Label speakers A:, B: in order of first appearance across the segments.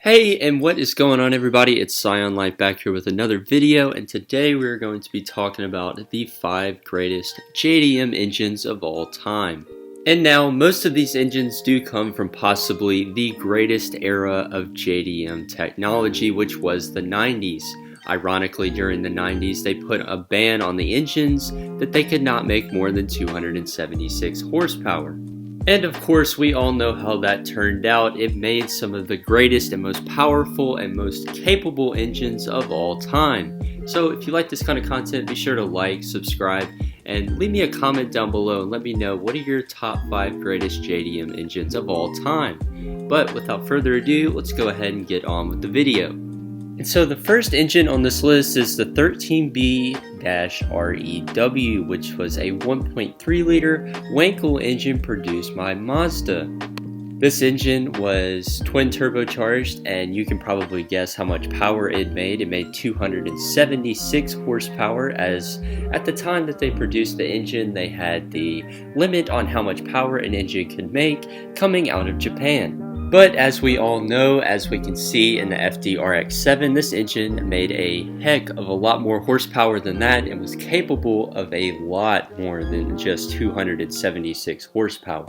A: Hey, and what is going on, everybody? It's Scion Life back here with another video, and today we're going to be talking about the 5 greatest JDM engines of all time. And now, most of these engines do come from possibly the greatest era of JDM technology, which was the 90s. Ironically, during the 90s, they put a ban on the engines that they could not make more than 276 horsepower. And of course, we all know how that turned out. It made some of the greatest and most powerful and most capable engines of all time. So if you like this kind of content, be sure to like, subscribe, and leave me a comment down below and let me know what are your top 5 greatest JDM engines of all time. But without further ado, let's go ahead and get on with the video. And so the first engine on this list is the 13B-REW, which was a 1.3 liter Wankel engine produced by Mazda. This engine was twin turbocharged, and you can probably guess how much power it made. It made 276 horsepower, as at the time that they produced the engine, they had the limit on how much power an engine could make coming out of Japan. But as we all know, as we can see in the FD-RX-7, this engine made a heck of a lot more horsepower than that and was capable of a lot more than just 276 horsepower.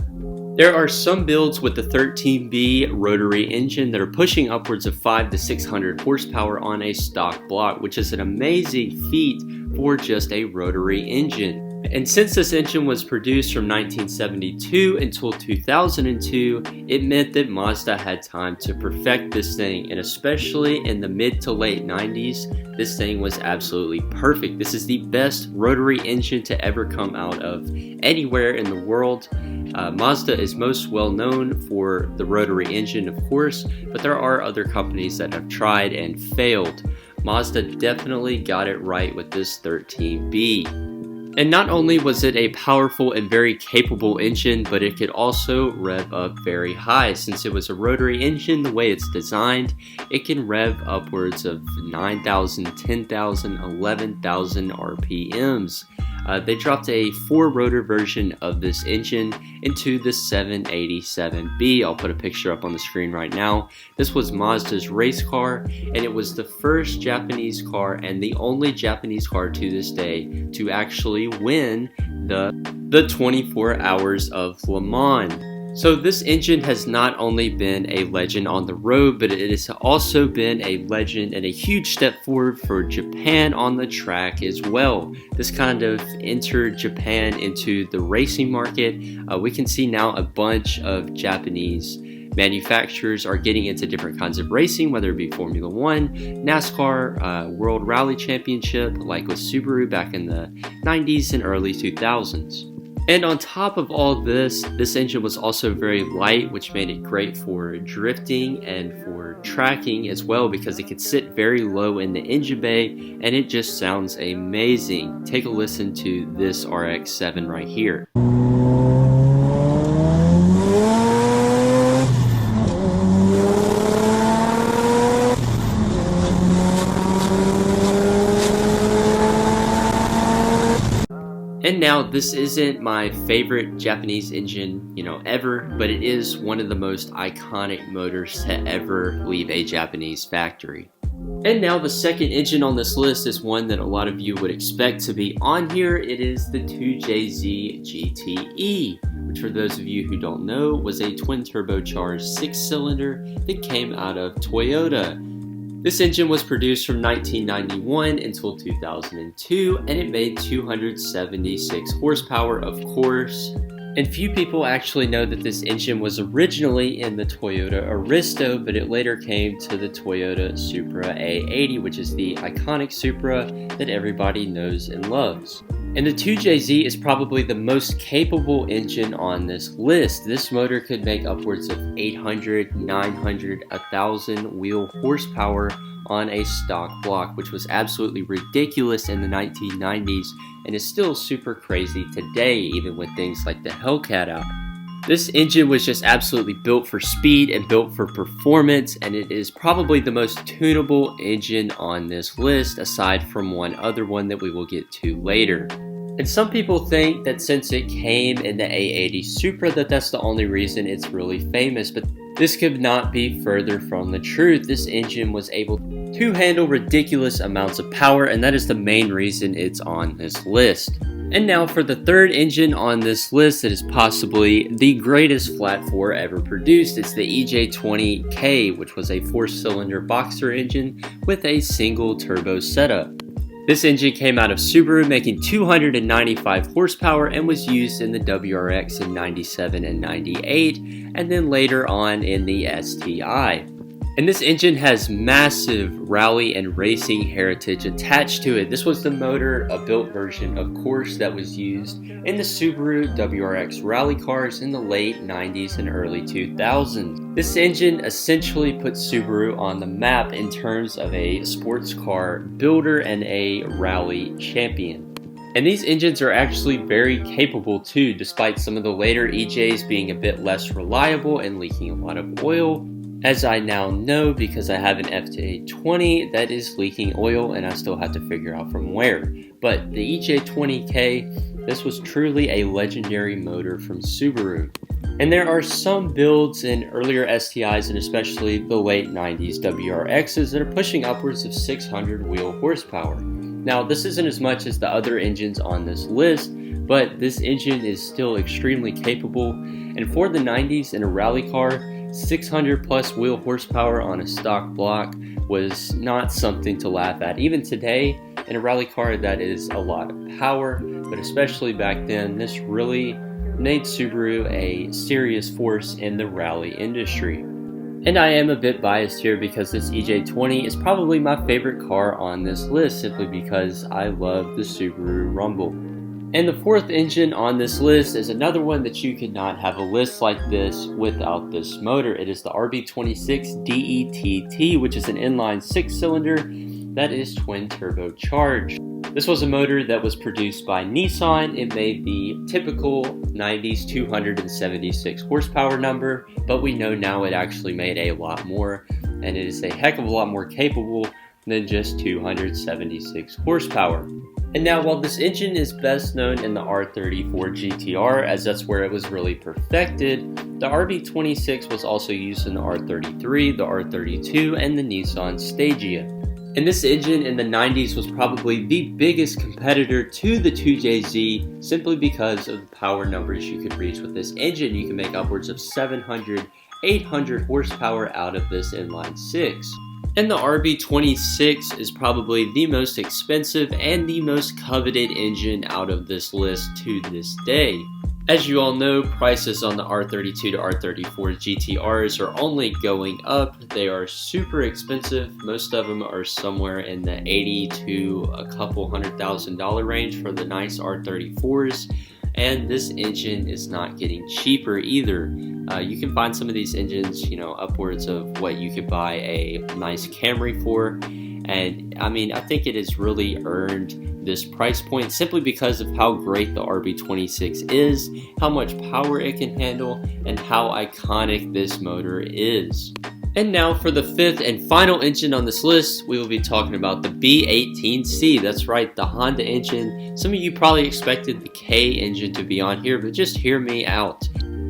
A: There are some builds with the 13B rotary engine that are pushing upwards of 500 to 600 horsepower on a stock block, which is an amazing feat for just a rotary engine. And since this engine was produced from 1972 until 2002, it meant that Mazda had time to perfect this thing, and especially in the mid to late 90s, this thing was absolutely perfect. This is the best rotary engine to ever come out of anywhere in the world. Mazda is most well known for the rotary engine, of course, but there are other companies that have tried and failed. Mazda definitely got it right with this 13B. And not only was it a powerful and very capable engine, but it could also rev up very high. Since it was a rotary engine, the way it's designed, it can rev upwards of 9,000, 10,000, 11,000 RPMs. They dropped a 4-rotor version of this engine into the 787B. I'll put a picture up on the screen right now. This was Mazda's race car, and it was the first Japanese car and the only Japanese car to this day to actually win the 24 Hours of Le Mans. So this engine has not only been a legend on the road, but it has also been a legend and a huge step forward for Japan on the track as well. This kind of entered Japan into the racing market. We can see now a bunch of Japanese manufacturers are getting into different kinds of racing, whether it be Formula 1, NASCAR, World Rally Championship, like with Subaru back in the 90s and early 2000s. And on top of all this engine was also very light, which made it great for drifting and for tracking as well, because it could sit very low in the engine bay and it just sounds amazing. Take a listen to this RX-7 right here. And now, this isn't my favorite Japanese engine, ever, but it is one of the most iconic motors to ever leave a Japanese factory. And now the second engine on this list is one that a lot of you would expect to be on here. It is the 2JZ GTE, which for those of you who don't know, was a twin turbocharged 6-cylinder that came out of Toyota. This engine was produced from 1991 until 2002, and it made 276 horsepower, of course. And few people actually know that this engine was originally in the Toyota Aristo, but it later came to the Toyota Supra A80, which is the iconic Supra that everybody knows and loves. And the 2JZ is probably the most capable engine on this list. This motor could make upwards of 800, 900, 1,000 wheel horsepower on a stock block, which was absolutely ridiculous in the 1990s and is still super crazy today, even with things like the Hellcat out. This engine was just absolutely built for speed and built for performance, and it is probably the most tunable engine on this list, aside from one other one that we will get to later. And some people think that since it came in the A80 Supra that's the only reason it's really famous, but this could not be further from the truth. This engine was able to handle ridiculous amounts of power, and that is the main reason it's on this list. And now for the third engine on this list that is possibly the greatest flat 4 ever produced. It's the EJ20K, which was a 4-cylinder boxer engine with a single turbo setup. This engine came out of Subaru, making 295 horsepower, and was used in the WRX in 97 and 98, and then later on in the STI. And this engine has massive rally and racing heritage attached to it. This was the motor, a built version of course, that was used in the Subaru WRX rally cars in the late 90s and early 2000s. This engine essentially put Subaru on the map in terms of a sports car builder and a rally champion. And these engines are actually very capable too, despite some of the later EJs being a bit less reliable and leaking a lot of oil. As I now know, because I have an FTA20 that is leaking oil and I still have to figure out from where. But the EJ20K, this was truly a legendary motor from Subaru. And there are some builds in earlier STIs and especially the late 90s WRXs that are pushing upwards of 600 wheel horsepower. Now this isn't as much as the other engines on this list, but this engine is still extremely capable. And for the 90s in a rally car, 600 plus wheel horsepower on a stock block was not something to laugh at. Even today, in a rally car, that is a lot of power, but especially back then, this really made Subaru a serious force in the rally industry. And I am a bit biased here because this EJ20 is probably my favorite car on this list, simply because I love the Subaru Rumble. And the fourth engine on this list is another one that you could not have a list like this without this motor. It is the RB26D, which is an inline 6-cylinder that is twin turbocharged. This was a motor that was produced by Nissan. It made the typical 90s 276 horsepower number, but we know now it actually made a lot more, and it is a heck of a lot more capable than just 276 horsepower. And now, while this engine is best known in the R34 GTR, as that's where it was really perfected, the RB26 was also used in the R33, the R32, and the Nissan Stagea. And this engine in the 90s was probably the biggest competitor to the 2JZ simply because of the power numbers you could reach with this engine. You can make upwards of 700, 800 horsepower out of this inline 6. And the RB26 is probably the most expensive and the most coveted engine out of this list to this day. As you all know, prices on the R32 to R34 GTRs are only going up. They are super expensive. Most of them are somewhere in the $80,000 to a couple $100,000 range for the nice R34s. And this engine is not getting cheaper either. You can find some of these engines, upwards of what you could buy a nice Camry for. And I mean, I think it has really earned this price point simply because of how great the RB26 is, how much power it can handle, and how iconic this motor is. And now for the fifth and final engine on this list, we will be talking about the B18C. That's right, the Honda engine. Some of you probably expected the K engine to be on here, but just hear me out.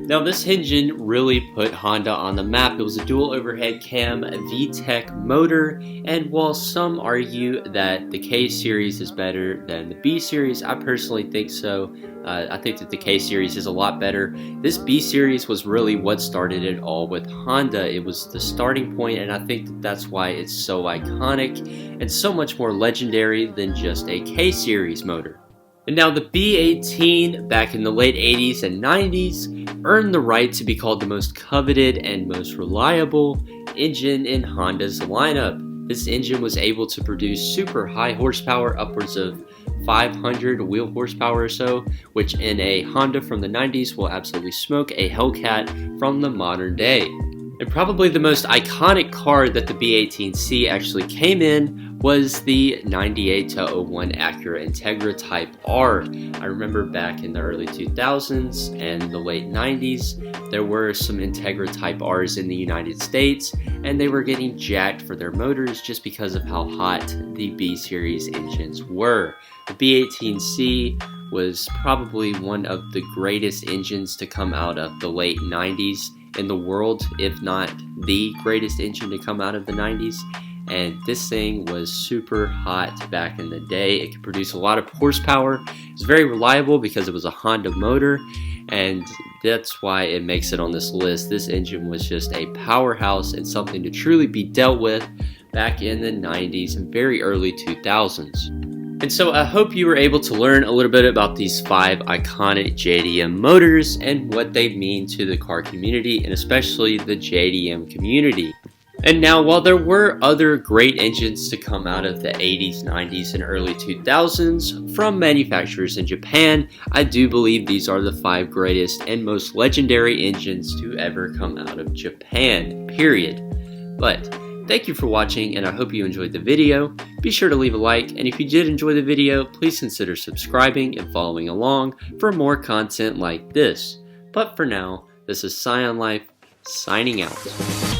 A: Now this engine really put Honda on the map. It was a dual overhead cam VTEC motor, and while some argue that the K series is better than the B series, I personally think so. I think that the K series is a lot better. This B series was really what started it all with Honda. It was the starting point, and I think that that's why it's so iconic and so much more legendary than just a K series motor. And now the B18 back in the late 80s and 90s earned the right to be called the most coveted and most reliable engine in Honda's lineup. This engine was able to produce super high horsepower, upwards of 500 wheel horsepower or so, which in a Honda from the 90s will absolutely smoke a Hellcat from the modern day. And probably the most iconic car that the B18C actually came in was the 98 to 01 Acura Integra Type R. I remember back in the early 2000s and the late 90s, there were some Integra Type Rs in the United States, and they were getting jacked for their motors just because of how hot the B series engines were. The B18C was probably one of the greatest engines to come out of the late 90s in the world, if not the greatest engine to come out of the 90s. And this thing was super hot back in the day. It could produce a lot of horsepower. It's very reliable because it was a Honda motor, and that's why it makes it on this list. This engine was just a powerhouse and something to truly be dealt with back in the 90s and very early 2000s. And so I hope you were able to learn a little bit about these 5 iconic JDM motors and what they mean to the car community, and especially the JDM community. And now, while there were other great engines to come out of the 80s, 90s, and early 2000s from manufacturers in Japan, I do believe these are the 5 greatest and most legendary engines to ever come out of Japan, period. But thank you for watching, and I hope you enjoyed the video. Be sure to leave a like, and if you did enjoy the video, please consider subscribing and following along for more content like this. But for now, this is Scion Life, signing out.